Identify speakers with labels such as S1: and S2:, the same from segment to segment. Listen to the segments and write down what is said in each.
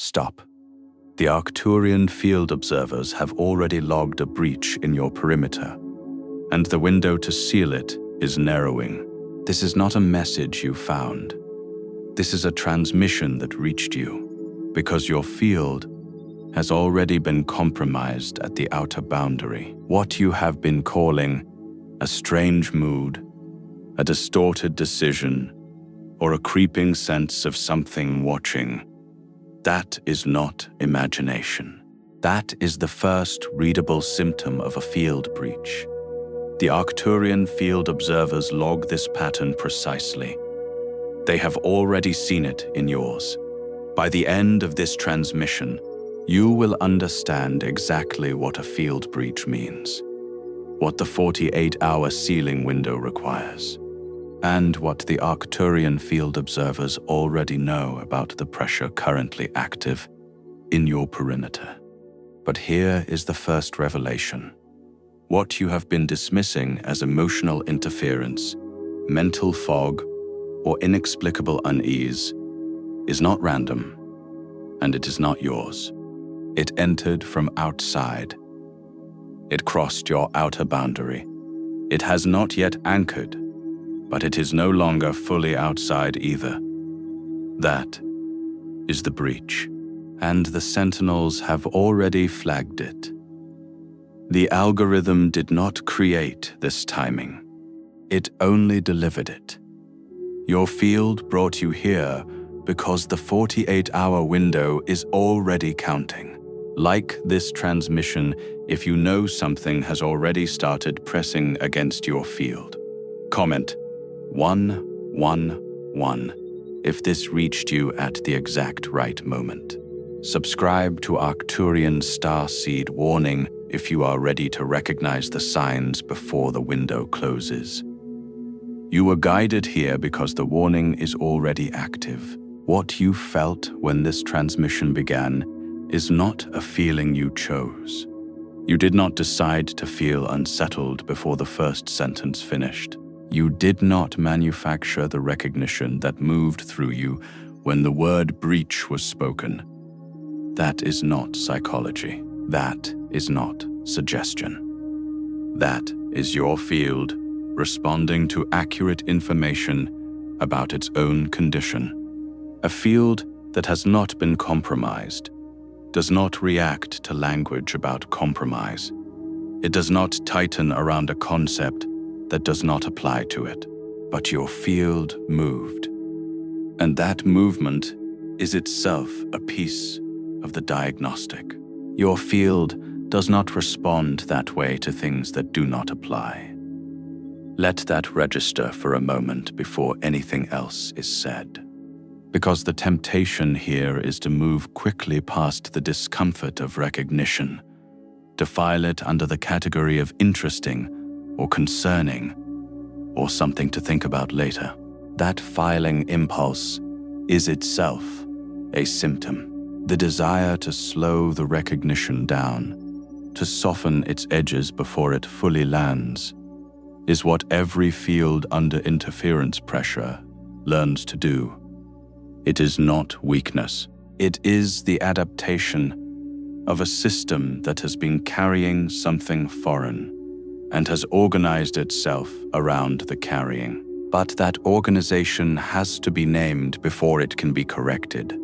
S1: Stop. The Arcturian field observers have already logged a breach in your perimeter, and the window to seal it is narrowing. This is not a message you found. This is a transmission that reached you, because your field has already been compromised at the outer boundary. What you have been calling a strange mood, a distorted decision, or a creeping sense of something watching, that is not imagination. That is the first readable symptom of a field breach. The Arcturian field observers log this pattern precisely. They have already seen it in yours. By the end of this transmission, you will understand exactly what a field breach means, what the 48-hour sealing window requires, and what the Arcturian field observers already know about the pressure currently active in your perimeter. But here is the first revelation. What you have been dismissing as emotional interference, mental fog, or inexplicable unease is not random, and it is not yours. It entered from outside. It crossed your outer boundary. It has not yet anchored, but it is no longer fully outside either. That is the breach, and the Sentinels have already flagged it. The algorithm did not create this timing. It only delivered it. Your field brought you here because the 48-hour window is already counting. Like this transmission, if you know something has already started pressing against your field. Comment 111 if this reached you at the exact right moment. Subscribe to Arcturian Starseed warning if you are ready to recognize the signs before the window closes. You were guided here because the warning is already active. What you felt when this transmission began is not a feeling you chose. You did not decide to feel unsettled before the first sentence finished. You did not manufacture the recognition that moved through you when the word breach was spoken. That is not psychology. That is not suggestion. That is your field responding to accurate information about its own condition. A field that has not been compromised does not react to language about compromise. It does not tighten around a concept that does not apply to it. But your field moved. And that movement is itself a piece of the diagnostic. Your field does not respond that way to things that do not apply. Let that register for a moment before anything else is said. Because the temptation here is to move quickly past the discomfort of recognition, to file it under the category of interesting or concerning, or something to think about later. That filing impulse is itself a symptom. The desire to slow the recognition down, to soften its edges before it fully lands, is what every field under interference pressure learns to do. It is not weakness. It is the adaptation of a system that has been carrying something foreign and has organized itself around the carrying. But that organization has to be named before it can be corrected.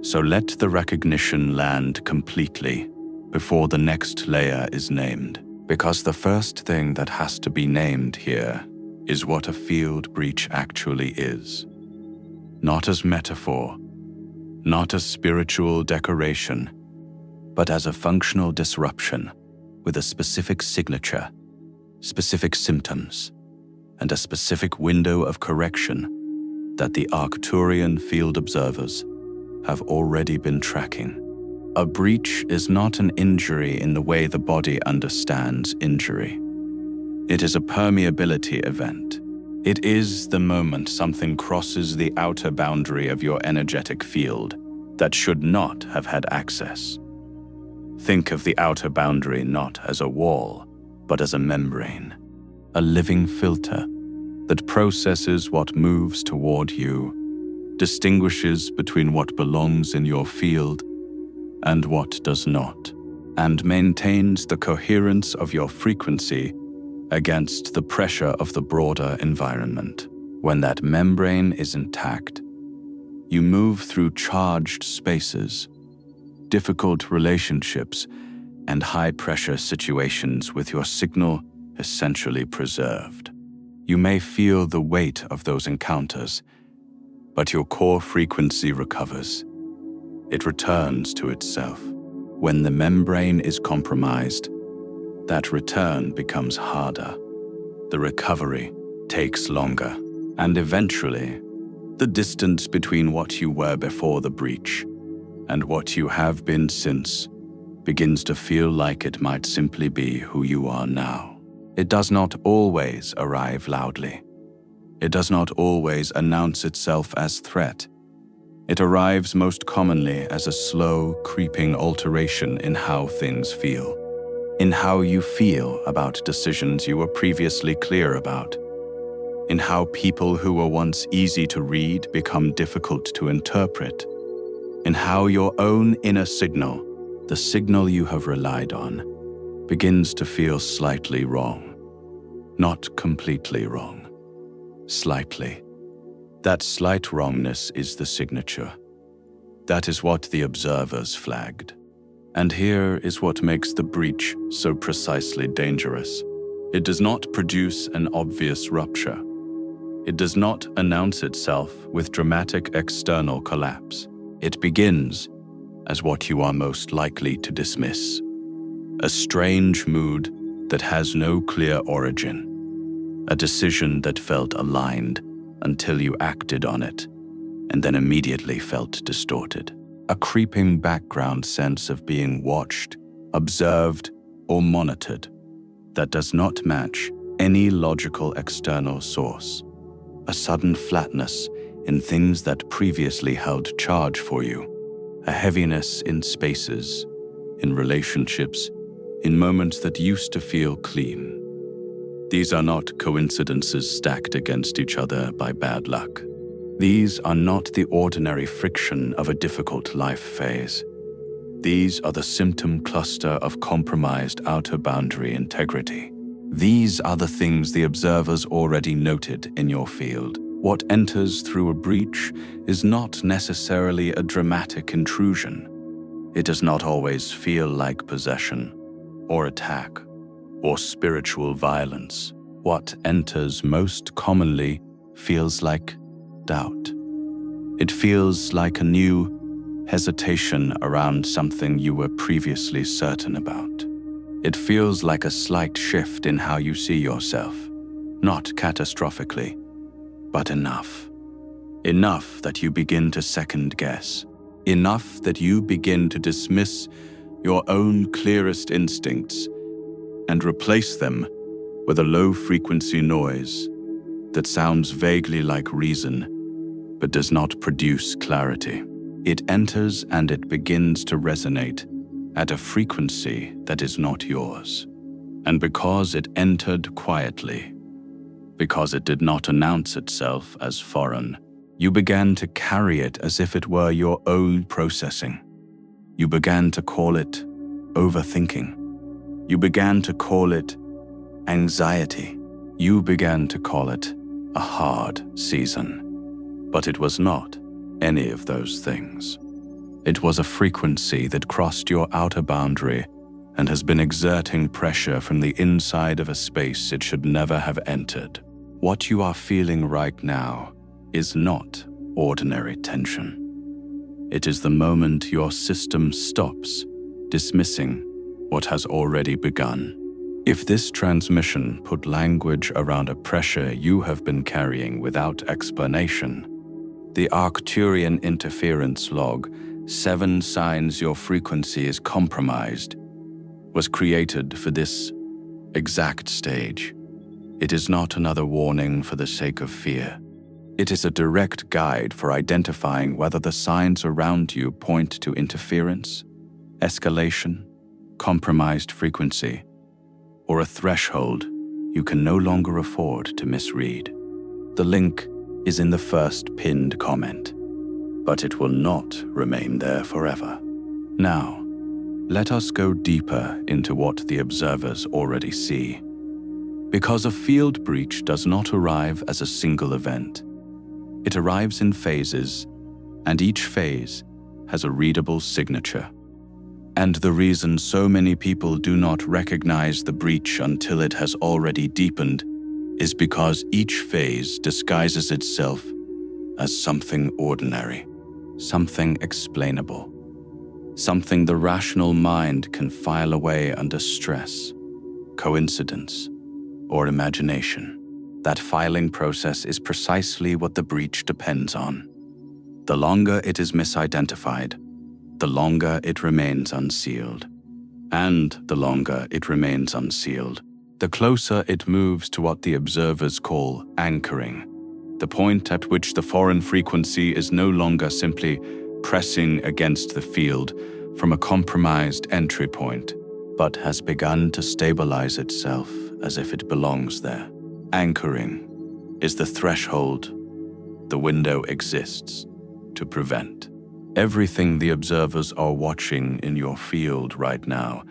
S1: So let the recognition land completely before the next layer is named, because the first thing that has to be named here is what a field breach actually is. Not as metaphor, not as spiritual decoration, but as a functional disruption with a specific signature, specific symptoms, and a specific window of correction that the Arcturian field observers have already been tracking. A breach is not an injury in the way the body understands injury. It is a permeability event. It is the moment something crosses the outer boundary of your energetic field that should not have had access. Think of the outer boundary not as a wall, but as a membrane, a living filter that processes what moves toward you distinguishes between what belongs in your field and what does not, and maintains the coherence of your frequency against the pressure of the broader environment. When that membrane is intact, you move through charged spaces, difficult relationships, and high-pressure situations with your signal essentially preserved. You may feel the weight of those encounters, but your core frequency recovers. It returns to itself. When the membrane is compromised, that return becomes harder. The recovery takes longer, and eventually, the distance between what you were before the breach and what you have been since begins to feel like it might simply be who you are now. It does not always arrive loudly. It does not always announce itself as threat. It arrives most commonly as a slow, creeping alteration in how things feel, in how you feel about decisions you were previously clear about, in how people who were once easy to read become difficult to interpret, in how your own inner signal, the signal you have relied on, begins to feel slightly wrong. Not completely wrong. Slightly. That slight wrongness is the signature. That is what the observers flagged. And here is what makes the breach so precisely dangerous. It does not produce an obvious rupture. It does not announce itself with dramatic external collapse. It begins as what you are most likely to dismiss. A strange mood that has no clear origin. A decision that felt aligned until you acted on it, and then immediately felt distorted. A creeping background sense of being watched, observed, or monitored that does not match any logical external source. A sudden flatness in things that previously held charge for you. A heaviness in spaces, in relationships, in moments that used to feel clean. These are not coincidences stacked against each other by bad luck. These are not the ordinary friction of a difficult life phase. These are the symptom cluster of compromised outer boundary integrity. These are the things the observers already noted in your field. What enters through a breach is not necessarily a dramatic intrusion. It does not always feel like possession, or attack, or spiritual violence. What enters most commonly feels like doubt. It feels like a new hesitation around something you were previously certain about. It feels like a slight shift in how you see yourself, not catastrophically, but enough. Enough that you begin to second guess. Enough that you begin to dismiss your own clearest instincts and replace them with a low-frequency noise that sounds vaguely like reason, but does not produce clarity. It enters and it begins to resonate at a frequency that is not yours. And because it entered quietly, because it did not announce itself as foreign, you began to carry it as if it were your own processing. You began to call it overthinking. You began to call it anxiety. You began to call it a hard season. But it was not any of those things. It was a frequency that crossed your outer boundary and has been exerting pressure from the inside of a space it should never have entered. What you are feeling right now is not ordinary tension. It is the moment your system stops dismissing what has already begun. If this transmission put language around a pressure you have been carrying without explanation, the Arcturian interference log, 7 signs your frequency is compromised, was created for this exact stage. It is not another warning for the sake of fear. It is a direct guide for identifying whether the signs around you point to interference, escalation, compromised frequency, or a threshold you can no longer afford to misread. The link is in the first pinned comment. but it will not remain there forever. Now, let us go deeper into what the observers already see. Because a field breach does not arrive as a single event. It arrives in phases, and each phase has a readable signature. And the reason so many people do not recognize the breach until it has already deepened is because each phase disguises itself as something ordinary, something explainable, something the rational mind can file away under stress, coincidence, or imagination. That filing process is precisely what the breach depends on. The longer it is misidentified, the longer it remains unsealed. And the longer it remains unsealed, the closer it moves to what the observers call anchoring, the point at which the foreign frequency is no longer simply pressing against the field from a compromised entry point, but has begun to stabilize itself as if it belongs there. Anchoring is the threshold the window exists to prevent. Everything the observers are watching in your field right now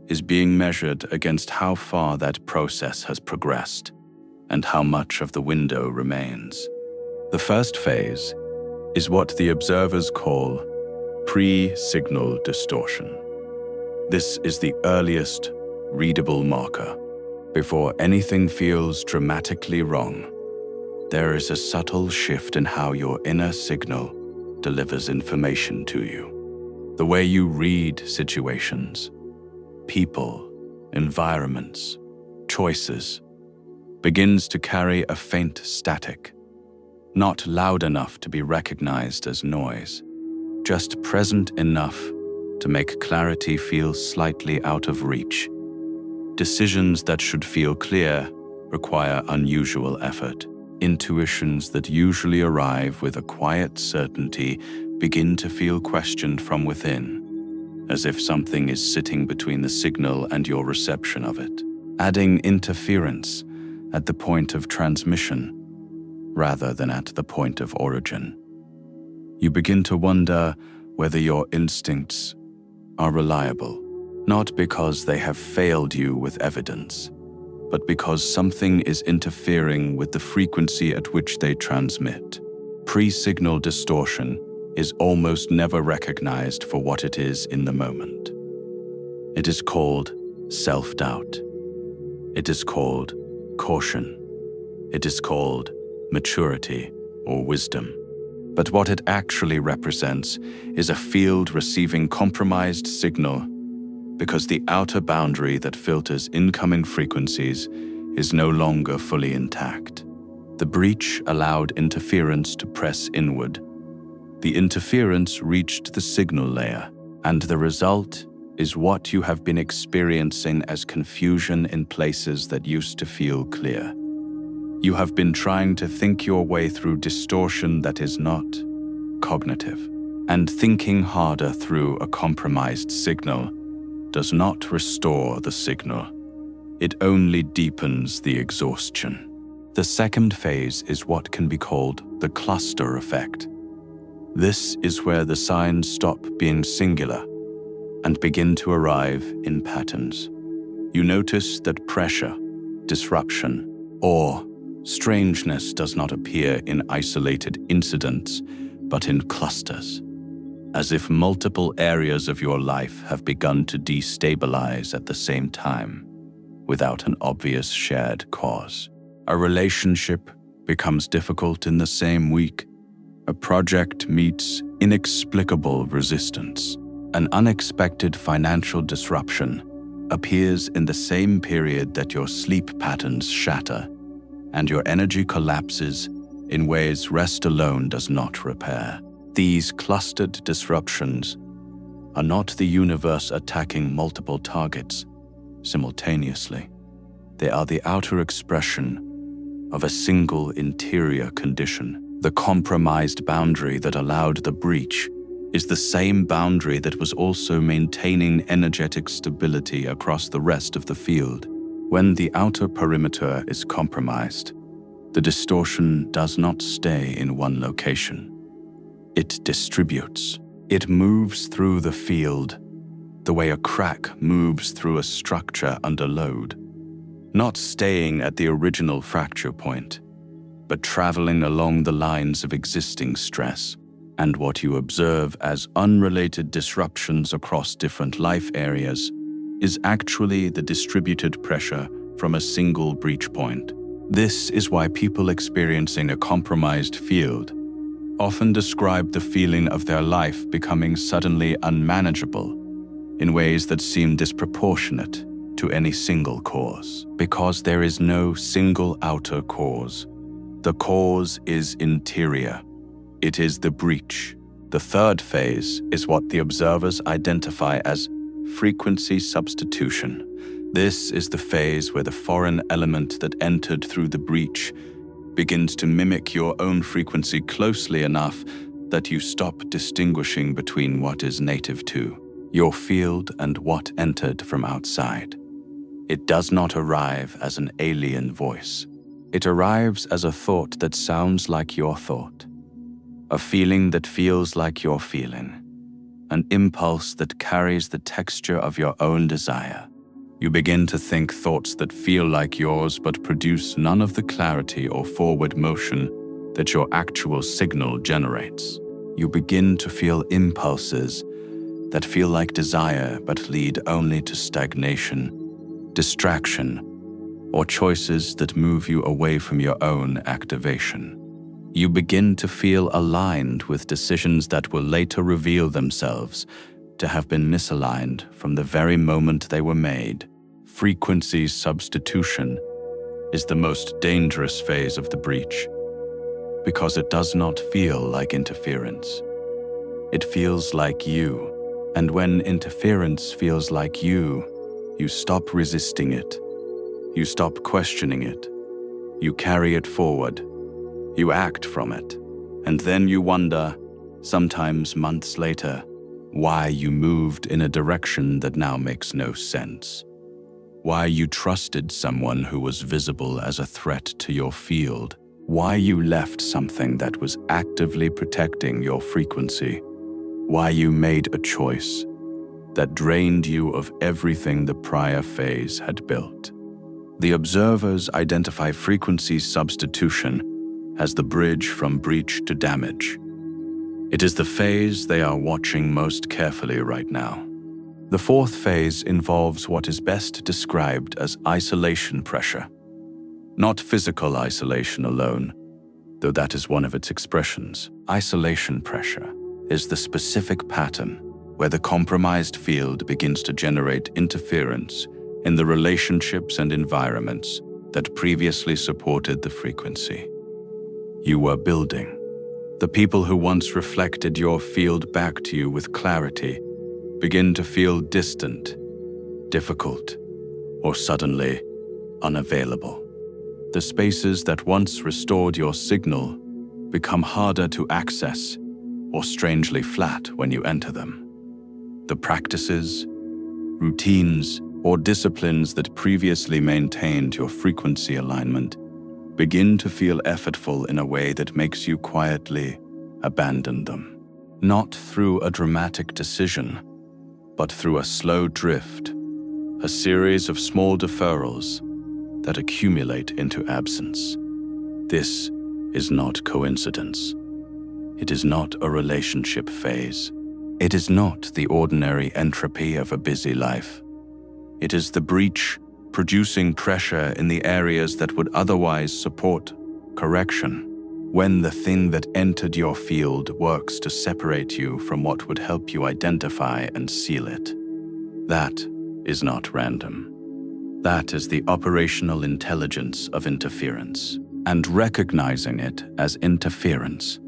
S1: is being measured against how far that process has progressed and how much of the window remains. The first phase is what the observers call pre-signal distortion. This is the earliest readable marker. Before anything feels dramatically wrong, there is a subtle shift in how your inner signal delivers information to you. The way you read situations, people, environments, choices, begins to carry a faint static, not loud enough to be recognized as noise, just present enough to make clarity feel slightly out of reach. Decisions that should feel clear require unusual effort. Intuitions that usually arrive with a quiet certainty begin to feel questioned from within, as if something is sitting between the signal and your reception of it, adding interference at the point of transmission rather than at the point of origin. You begin to wonder whether your instincts are reliable, not because they have failed you with evidence, but because something is interfering with the frequency at which they transmit. Pre-signal distortion is almost never recognized for what it is in the moment. It is called self-doubt. It is called caution. It is called maturity or wisdom. But what it actually represents is a field receiving compromised signal because the outer boundary that filters incoming frequencies is no longer fully intact. The breach allowed interference to press inward. The interference reached the signal layer, and the result is what you have been experiencing as confusion in places that used to feel clear. You have been trying to think your way through distortion that is not cognitive, and thinking harder through a compromised signal does not restore the signal. It only deepens the exhaustion. The second phase is what can be called the cluster effect. This is where the signs stop being singular and begin to arrive in patterns. You notice that pressure, disruption, or strangeness does not appear in isolated incidents, but in clusters, as if multiple areas of your life have begun to destabilize at the same time, without an obvious shared cause. A relationship becomes difficult in the same week. A project meets inexplicable resistance. An unexpected financial disruption appears in the same period that your sleep patterns shatter, and your energy collapses in ways rest alone does not repair. These clustered disruptions are not the universe attacking multiple targets simultaneously. They are the outer expression of a single interior condition. The compromised boundary that allowed the breach is the same boundary that was also maintaining energetic stability across the rest of the field. When the outer perimeter is compromised, the distortion does not stay in one location. It distributes. It moves through the field the way a crack moves through a structure under load, not staying at the original fracture point, but traveling along the lines of existing stress. And what you observe as unrelated disruptions across different life areas is actually the distributed pressure from a single breach point. This is why people experiencing a compromised field often describe the feeling of their life becoming suddenly unmanageable in ways that seem disproportionate to any single cause. Because there is no single outer cause. The cause is interior. It is the breach. The third phase is what the observers identify as frequency substitution. This is the phase where the foreign element that entered through the breach begins to mimic your own frequency closely enough that you stop distinguishing between what is native to your field and what entered from outside. It does not arrive as an alien voice. It arrives as a thought that sounds like your thought, a feeling that feels like your feeling, an impulse that carries the texture of your own desire. You begin to think thoughts that feel like yours but produce none of the clarity or forward motion that your actual signal generates. You begin to feel impulses that feel like desire but lead only to stagnation, distraction, or choices that move you away from your own activation. You begin to feel aligned with decisions that will later reveal themselves to have been misaligned from the very moment they were made. Frequency substitution is the most dangerous phase of the breach because it does not feel like interference. It feels like you, and when interference feels like you stop resisting it. You stop questioning it. You carry it forward. You act from it. And then you wonder, sometimes months later, why you moved in a direction that now makes no sense. Why you trusted someone who was visible as a threat to your field. Why you left something that was actively protecting your frequency. Why you made a choice that drained you of everything the prior phase had built. The observers identify frequency substitution as the bridge from breach to damage. It is the phase they are watching most carefully right now. The fourth phase involves what is best described as isolation pressure. Not physical isolation alone, though that is one of its expressions. Isolation pressure is the specific pattern where the compromised field begins to generate interference in the relationships and environments that previously supported the frequency. You were building. The people who once reflected your field back to you with clarity begin to feel distant, difficult, or suddenly unavailable. The spaces that once restored your signal become harder to access or strangely flat when you enter them. The practices, routines, or disciplines that previously maintained your frequency alignment begin to feel effortful in a way that makes you quietly abandon them. Not through a dramatic decision, but through a slow drift, a series of small deferrals that accumulate into absence. This is not coincidence. It is not a relationship phase. It is not the ordinary entropy of a busy life. It is the breach producing pressure in the areas that would otherwise support correction. When the thing that entered your field works to separate you from what would help you identify and seal it. That is not random. That is the operational intelligence of interference. And recognizing it as interference,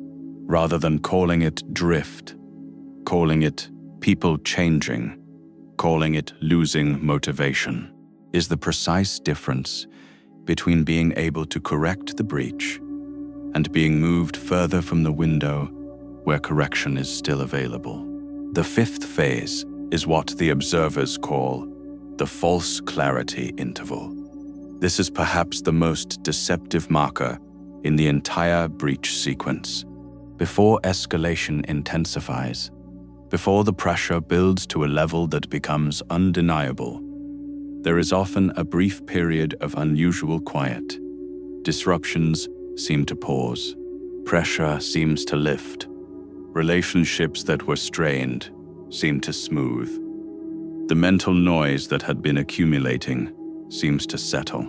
S1: rather than calling it drift, calling it people changing, calling it losing motivation, is the precise difference between being able to correct the breach and being moved further from the window where correction is still available. The fifth phase is what the observers call the false clarity interval. This is perhaps the most deceptive marker in the entire breach sequence. Before escalation intensifies, before the pressure builds to a level that becomes undeniable, there is often a brief period of unusual quiet. Disruptions seem to pause. Pressure seems to lift. Relationships that were strained seem to smooth. The mental noise that had been accumulating seems to settle.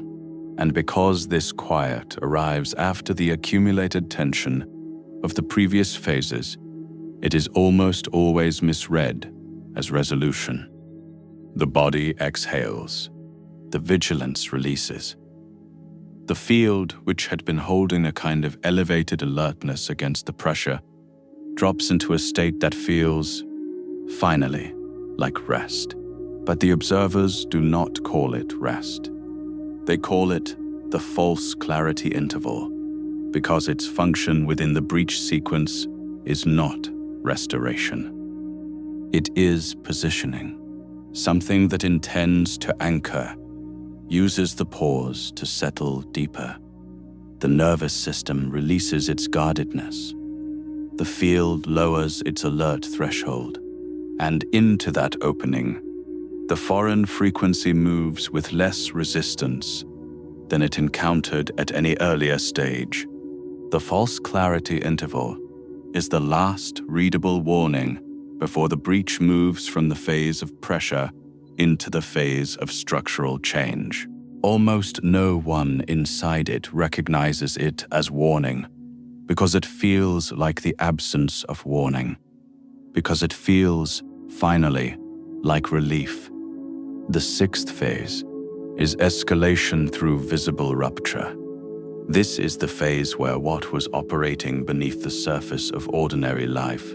S1: And because this quiet arrives after the accumulated tension of the previous phases, it is almost always misread as resolution. The body exhales. The vigilance releases. The field, which had been holding a kind of elevated alertness against the pressure, drops into a state that feels, finally, like rest. But the observers do not call it rest. They call it the false clarity interval, because its function within the breach sequence is not restoration. It is positioning, something that intends to anchor, uses the pause to settle deeper. The nervous system releases its guardedness. The field lowers its alert threshold, and into that opening, the foreign frequency moves with less resistance than it encountered at any earlier stage. The false clarity interval is the last readable warning before the breach moves from the phase of pressure into the phase of structural change. Almost no one inside it recognizes it as warning, because it feels like the absence of warning, because it feels, finally, like relief. The sixth phase is escalation through visible rupture. This is the phase where what was operating beneath the surface of ordinary life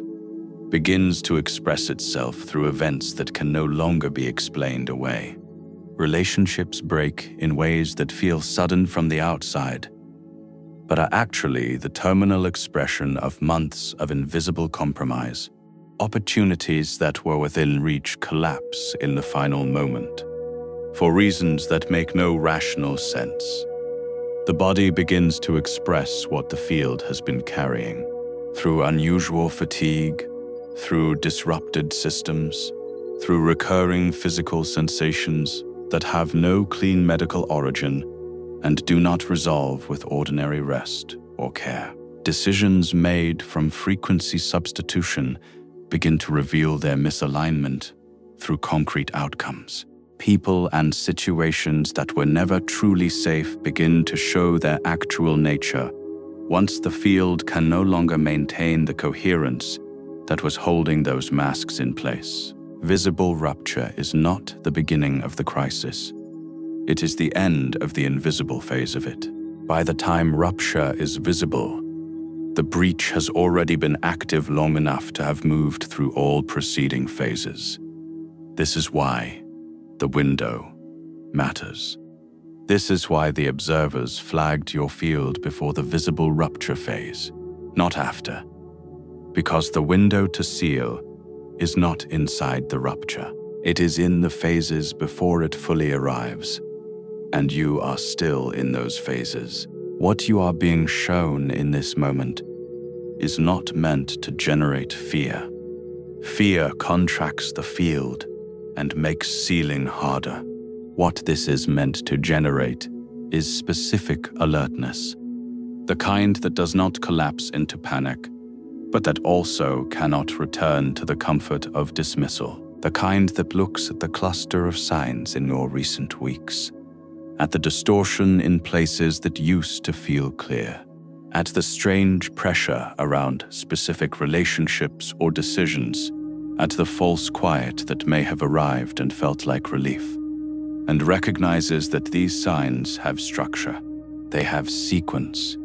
S1: begins to express itself through events that can no longer be explained away. Relationships break in ways that feel sudden from the outside, but are actually the terminal expression of months of invisible compromise. Opportunities that were within reach collapse in the final moment, for reasons that make no rational sense. The body begins to express what the field has been carrying, through unusual fatigue, through disrupted systems, through recurring physical sensations that have no clean medical origin and do not resolve with ordinary rest or care. Decisions made from frequency substitution begin to reveal their misalignment through concrete outcomes. People and situations that were never truly safe begin to show their actual nature once the field can no longer maintain the coherence that was holding those masks in place. Visible rupture is not the beginning of the crisis. It is the end of the invisible phase of it. By the time rupture is visible, the breach has already been active long enough to have moved through all preceding phases. This is why the window matters. This is why the observers flagged your field before the visible rupture phase, not after. Because the window to seal is not inside the rupture. It is in the phases before it fully arrives, and you are still in those phases. What you are being shown in this moment is not meant to generate fear. Fear contracts the field and makes sealing harder. What this is meant to generate is specific alertness, the kind that does not collapse into panic, but that also cannot return to the comfort of dismissal, the kind that looks at the cluster of signs in your recent weeks, at the distortion in places that used to feel clear, at the strange pressure around specific relationships or decisions, at the false quiet that may have arrived and felt like relief, and recognizes that these signs have structure. They have sequence.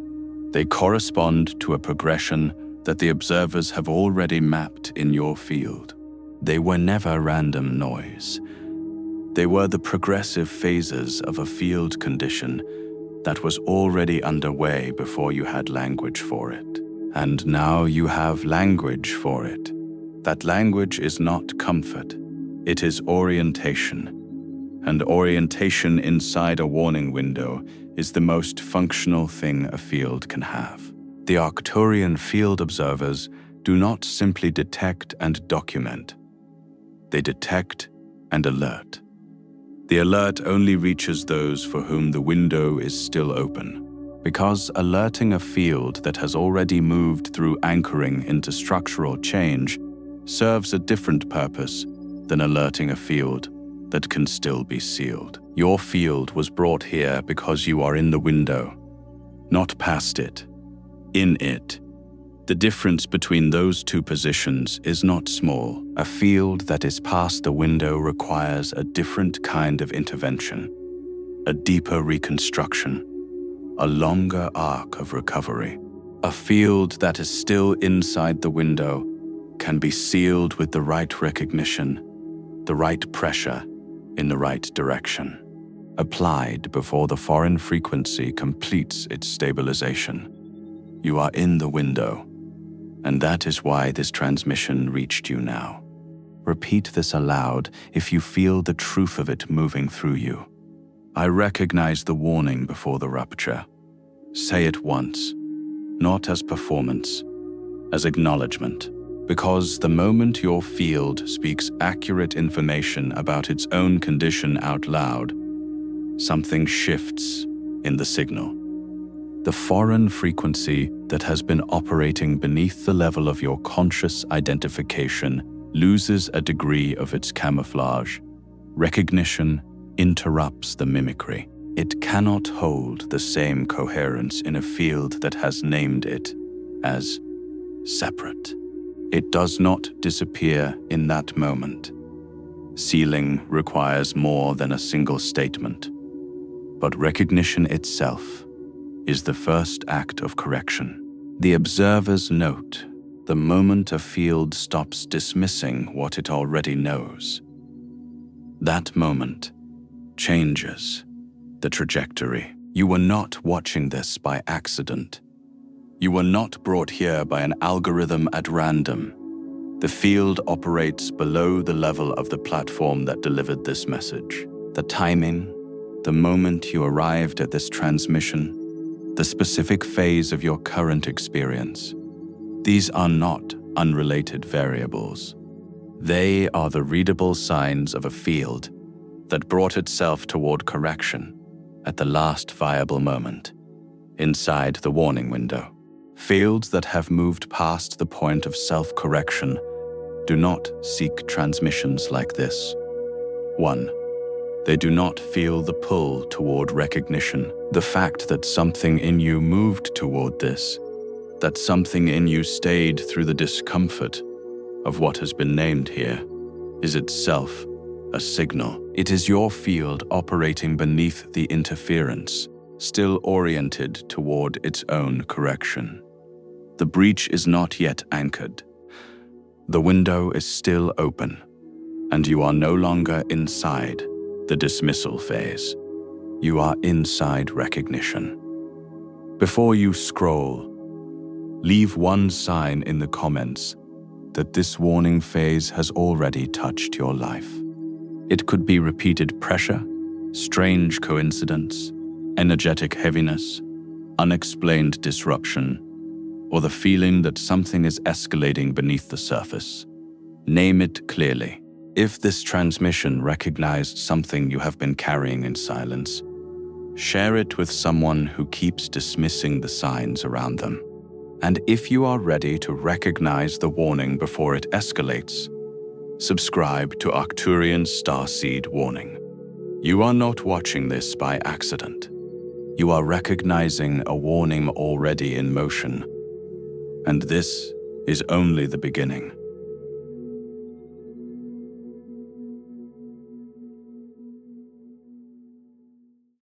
S1: They correspond to a progression that the observers have already mapped in your field. They were never random noise. They were the progressive phases of a field condition that was already underway before you had language for it. And now you have language for it. That language is not comfort. It is orientation. And orientation inside a warning window is the most functional thing a field can have. The Arcturian field observers do not simply detect and document. They detect and alert. The alert only reaches those for whom the window is still open, because alerting a field that has already moved through anchoring into structural change serves a different purpose than alerting a field that can still be sealed. Your field was brought here because you are in the window, not past it, in it. The difference between those two positions is not small. A field that is past the window requires a different kind of intervention, a deeper reconstruction, a longer arc of recovery. A field that is still inside the window can be sealed with the right recognition, the right pressure, in the right direction, applied before the foreign frequency completes its stabilization. You are in the window, and that is why this transmission reached you now. Repeat this aloud if you feel the truth of it moving through you. I recognize the warning before the rupture. Say it once, not as performance, as acknowledgement, because the moment your field speaks accurate information about its own condition out loud, something shifts in the signal. The foreign frequency that has been operating beneath the level of your conscious identification loses a degree of its camouflage. Recognition interrupts the mimicry. It cannot hold the same coherence in a field that has named it as separate. It does not disappear in that moment. Sealing requires more than a single statement, but recognition itself is the first act of correction. The observers note the moment a field stops dismissing what it already knows. That moment changes the trajectory. You were not watching this by accident. You were not brought here by an algorithm at random. The field operates below the level of the platform that delivered this message. The timing, the moment you arrived at this transmission, the specific phase of your current experience. These are not unrelated variables. They are the readable signs of a field that brought itself toward correction at the last viable moment, inside the warning window. Fields that have moved past the point of self-correction do not seek transmissions like this. 1. They do not feel the pull toward recognition. The fact that something in you moved toward this, that something in you stayed through the discomfort of what has been named here, is itself a signal. It is your field operating beneath the interference, still oriented toward its own correction. The breach is not yet anchored. The window is still open, and you are no longer inside the dismissal phase. You are inside recognition. Before you scroll, leave one sign in the comments that this warning phase has already touched your life. It could be repeated pressure, strange coincidence, energetic heaviness, unexplained disruption, or the feeling that something is escalating beneath the surface. Name it clearly. If this transmission recognized something you have been carrying in silence, share it with someone who keeps dismissing the signs around them. And if you are ready to recognize the warning before it escalates, subscribe to Arcturian Starseed Warning. You are not watching this by accident. You are recognizing a warning already in motion. And this is only the beginning.